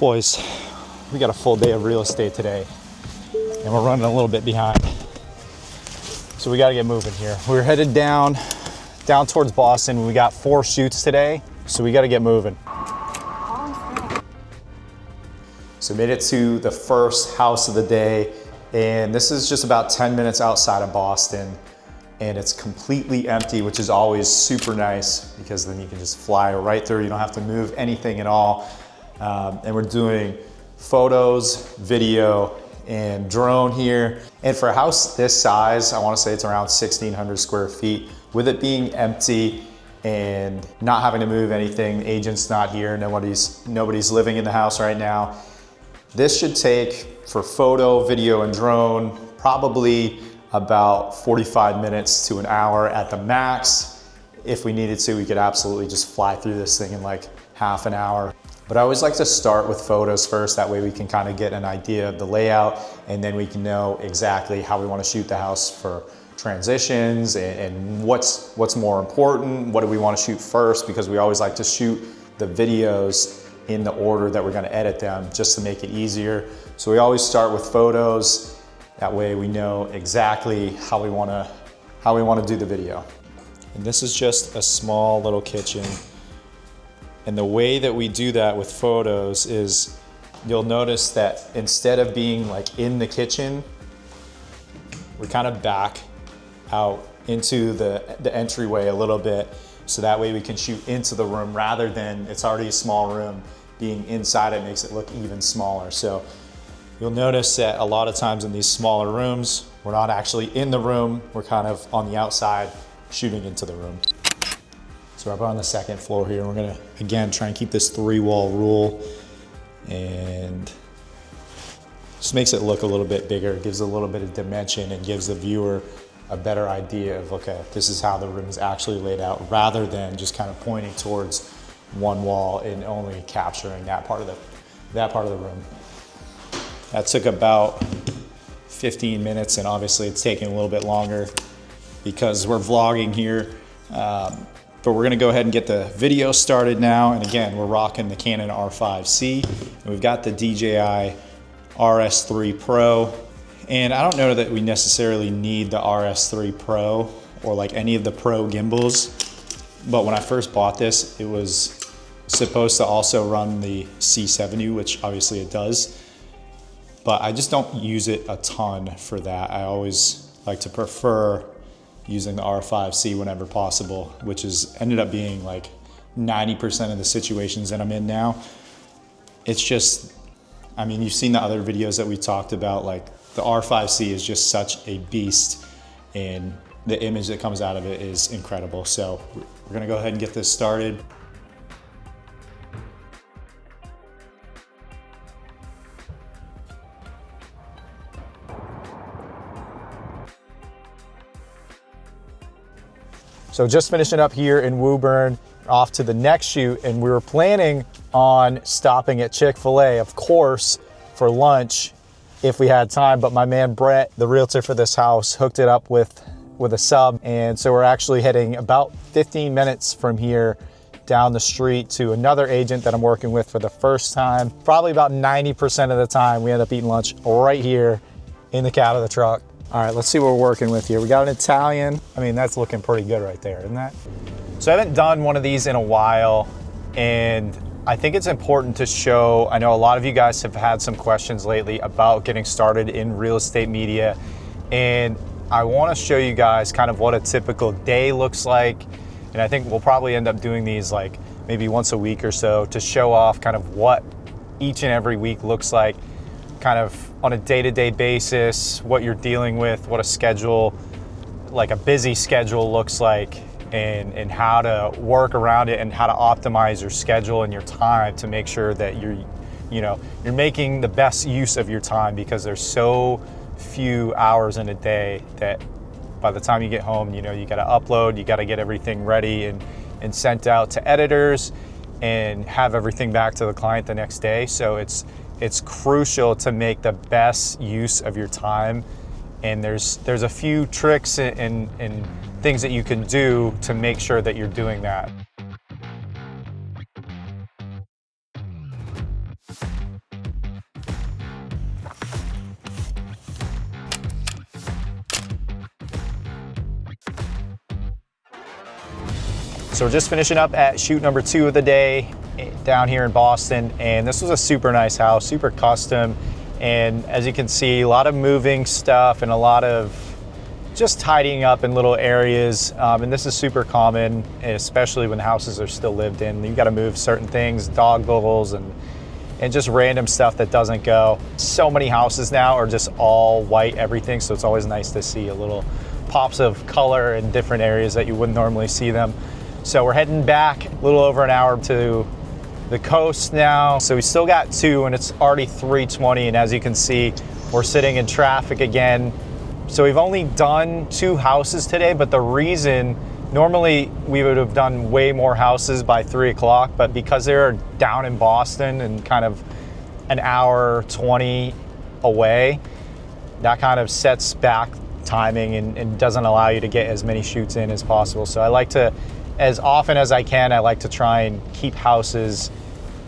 Boys, we got a full day of real estate today and we're running a little bit behind. So we got to get moving here. We're headed down towards Boston. We got 4 shoots today, so we got to get moving. So made it to the first house of the day, and this is just about 10 minutes outside of Boston, and it's completely empty, which is always super nice because then you can just fly right through. You don't have to move anything at all. And we're doing photos, video, and drone here. And for a house this size, I want to say it's around 1,600 square feet. With it being empty and not having to move anything, the agent's not here, nobody's living in the house right now. This should take, for photo, video, and drone, probably about 45 minutes to an hour at the max. If we needed to, we could absolutely just fly through this thing in like half an hour. But I always like to start with photos first. That way we can kind of get an idea of the layout, and then we can know exactly how we want to shoot the house for transitions and what's more important. What do we want to shoot first? Because we always like to shoot the videos in the order that we're going to edit them, just to make it easier. So we always start with photos. That way we know exactly how we want to do the video. And this is just a small little kitchen. And the way that we do that with photos is, you'll notice that instead of being like in the kitchen, we kind of back out into the entryway a little bit. So that way we can shoot into the room rather than, it's already a small room, being inside it makes it look even smaller. So you'll notice that a lot of times in these smaller rooms, we're not actually in the room, we're kind of on the outside shooting into the room. So we're up on the second floor here. We're gonna, again, try and keep this 3-wall rule, and just makes it look a little bit bigger, gives a little bit of dimension, and gives the viewer a better idea of, okay, this is how the room is actually laid out, rather than just kind of pointing towards one wall and only capturing that part of the room. That took about 15 minutes, and obviously it's taking a little bit longer because we're vlogging here. But we're gonna go ahead and get the video started now. And again, we're rocking the Canon R5C. And we've got the DJI RS3 Pro. And I don't know that we necessarily need the RS3 Pro or like any of the Pro gimbals. But when I first bought this, it was supposed to also run the C70, which obviously it does. But I just don't use it a ton for that. I always like to prefer using the R5C whenever possible, which has ended up being like 90% of the situations that I'm in now. It's just, I mean, you've seen the other videos that we talked about, like the R5C is just such a beast, and the image that comes out of it is incredible. So we're gonna go ahead and get this started. So just finishing up here in Woburn, off to the next shoot, and we were planning on stopping at Chick-fil-A, of course, for lunch if we had time, but my man Brett, the realtor for this house, hooked it up with a sub, and so we're actually heading about 15 minutes from here down the street to another agent that I'm working with for the first time. Probably about 90% of the time we end up eating lunch right here in the cab of the truck. All right, let's see what we're working with here. We got an Italian. I mean, that's looking pretty good right there, isn't that? So I haven't done one of these in a while, and I think it's important to show, I know a lot of you guys have had some questions lately about getting started in real estate media, and I wanna show you guys kind of what a typical day looks like. And I think we'll probably end up doing these like maybe once a week or so to show off kind of what each and every week looks like, kind of on a day-to-day basis, what you're dealing with, what a schedule, like a busy schedule looks like, and how to work around it and how to optimize your schedule and your time to make sure that you're making the best use of your time, because there's so few hours in a day that by the time you get home, you got to upload, you got to get everything ready and sent out to editors and have everything back to the client the next day. So it's crucial to make the best use of your time. And there's a few tricks and things that you can do to make sure that you're doing that. So we're just finishing up at shoot number 2 of the day down here in Boston, and this was a super nice house, super custom, and as you can see, a lot of moving stuff and a lot of just tidying up in little areas, and this is super common, especially when houses are still lived in. You've got to move certain things, dog bowls and just random stuff that doesn't go. So many houses now are just all white everything, so it's always nice to see a little pops of color in different areas that you wouldn't normally see them. So we're heading back a little over an hour to the coast now. So we still got 2 and it's already 3:20, and as you can see, we're sitting in traffic again. So we've only done 2 houses today, but the reason, normally we would have done way more houses by 3 o'clock, but because they're down in Boston and kind of an hour 20 away, that kind of sets back timing and doesn't allow you to get as many shoots in as possible. So I like to, as often as I can, I like to try and keep houses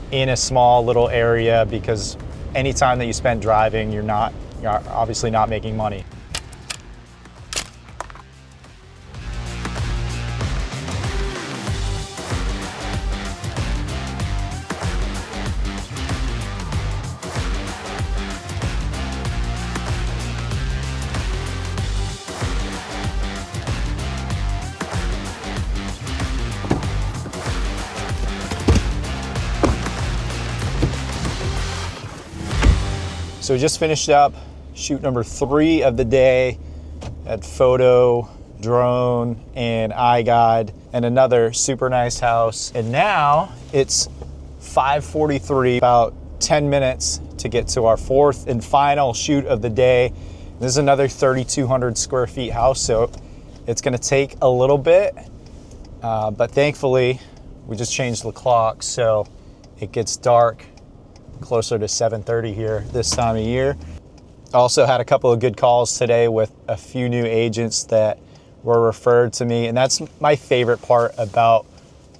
in a small little area, because anytime that you spend driving, you're obviously not making money. So we just finished up shoot number 3 of the day at photo, drone, and iGuide, and another super nice house. And now it's 5:43, about 10 minutes to get to our 4th and final shoot of the day. This is another 3,200 square feet house, so it's gonna take a little bit, but thankfully we just changed the clock, so it gets dark closer to 7:30 here this time of year. Also had a couple of good calls today with a few new agents that were referred to me, and that's my favorite part about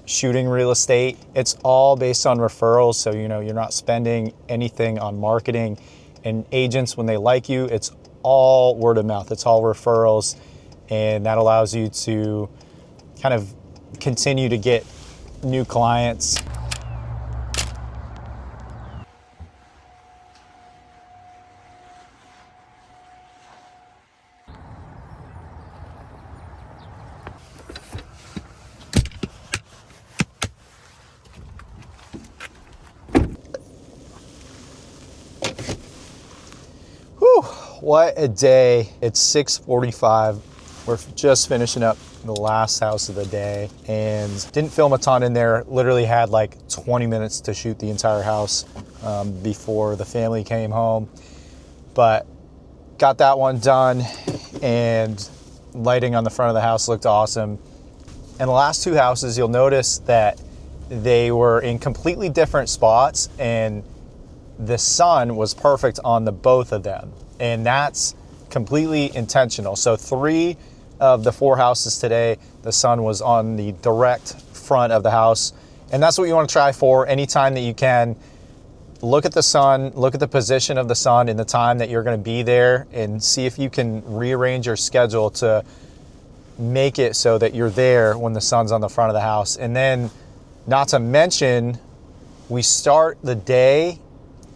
shooting real estate. It's all based on referrals, so you're not spending anything on marketing, and agents, when they like you, it's all word of mouth, it's all referrals, and that allows you to kind of continue to get new clients. What a day. It's 6:45. We're just finishing up the last house of the day and didn't film a ton in there. Literally had like 20 minutes to shoot the entire house before the family came home. But got that one done, and lighting on the front of the house looked awesome. And the last 2 houses, you'll notice that they were in completely different spots, and the sun was perfect on the both of them. And that's completely intentional. So 3 of the 4 houses today, the sun was on the direct front of the house. And that's what you want to try for anytime that you can. Look at the sun, look at the position of the sun and the time that you're going to be there, and see if you can rearrange your schedule to make it so that you're there when the sun's on the front of the house. And then, not to mention, we start the day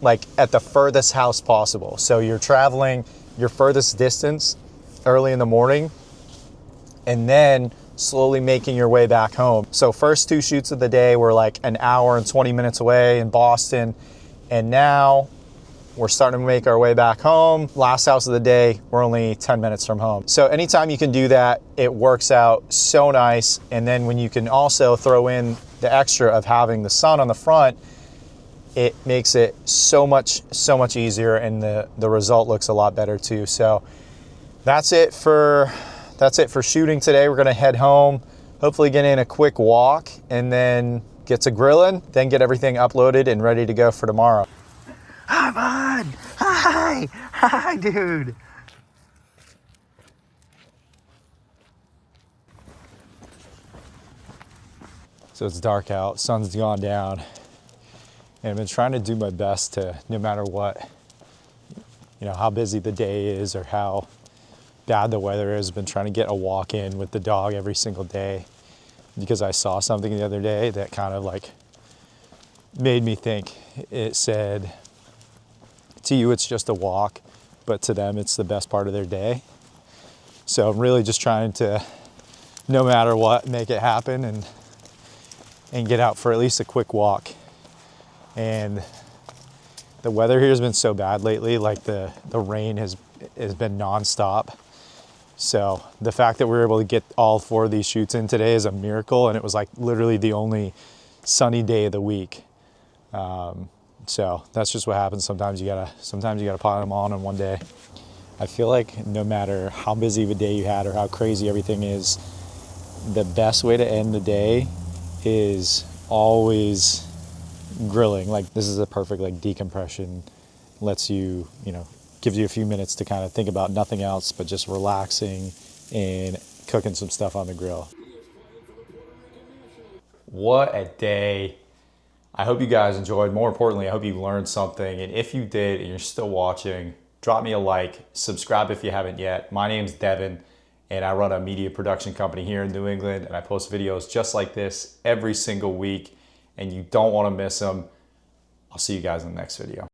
like at the furthest house possible. So you're traveling your furthest distance early in the morning, and then slowly making your way back home. So first 2 shoots of the day were like an hour and 20 minutes away in Boston, and now we're starting to make our way back home. Last house of the day, we're only 10 minutes from home. So anytime you can do that, it works out so nice. And then when you can also throw in the extra of having the sun on the front, it makes it so much easier, and the result looks a lot better too. So that's it for shooting today. We're gonna head home, hopefully get in a quick walk, and then get to grilling, then get everything uploaded and ready to go for tomorrow. Hi, bud. Hi, dude. So it's dark out, sun's gone down. And I've been trying to do my best to, no matter what, how busy the day is or how bad the weather is, I've been trying to get a walk in with the dog every single day. because I saw something the other day that kind of like made me think. It said, to you it's just a walk, but to them it's the best part of their day. So I'm really just trying to, no matter what, make it happen and get out for at least a quick walk. And the weather here has been so bad lately, like the rain has been nonstop. So the fact that we were able to get all 4 of these shoots in today is a miracle, and it was like literally the only sunny day of the week. So that's just what happens. Sometimes you gotta pot them on in one day. I feel like no matter how busy of a day you had or how crazy everything is, the best way to end the day is always grilling. Like, this is a perfect like decompression, lets you, gives you a few minutes to kind of think about nothing else but just relaxing and cooking some stuff on the grill. What a day. I hope you guys enjoyed. More importantly, I hope you learned something. And if you did and you're still watching, drop me a like, subscribe if you haven't yet. My name's Devin, and I run a media production company here in New England, and I post videos just like this every single week, and you don't want to miss them. I'll see you guys in the next video.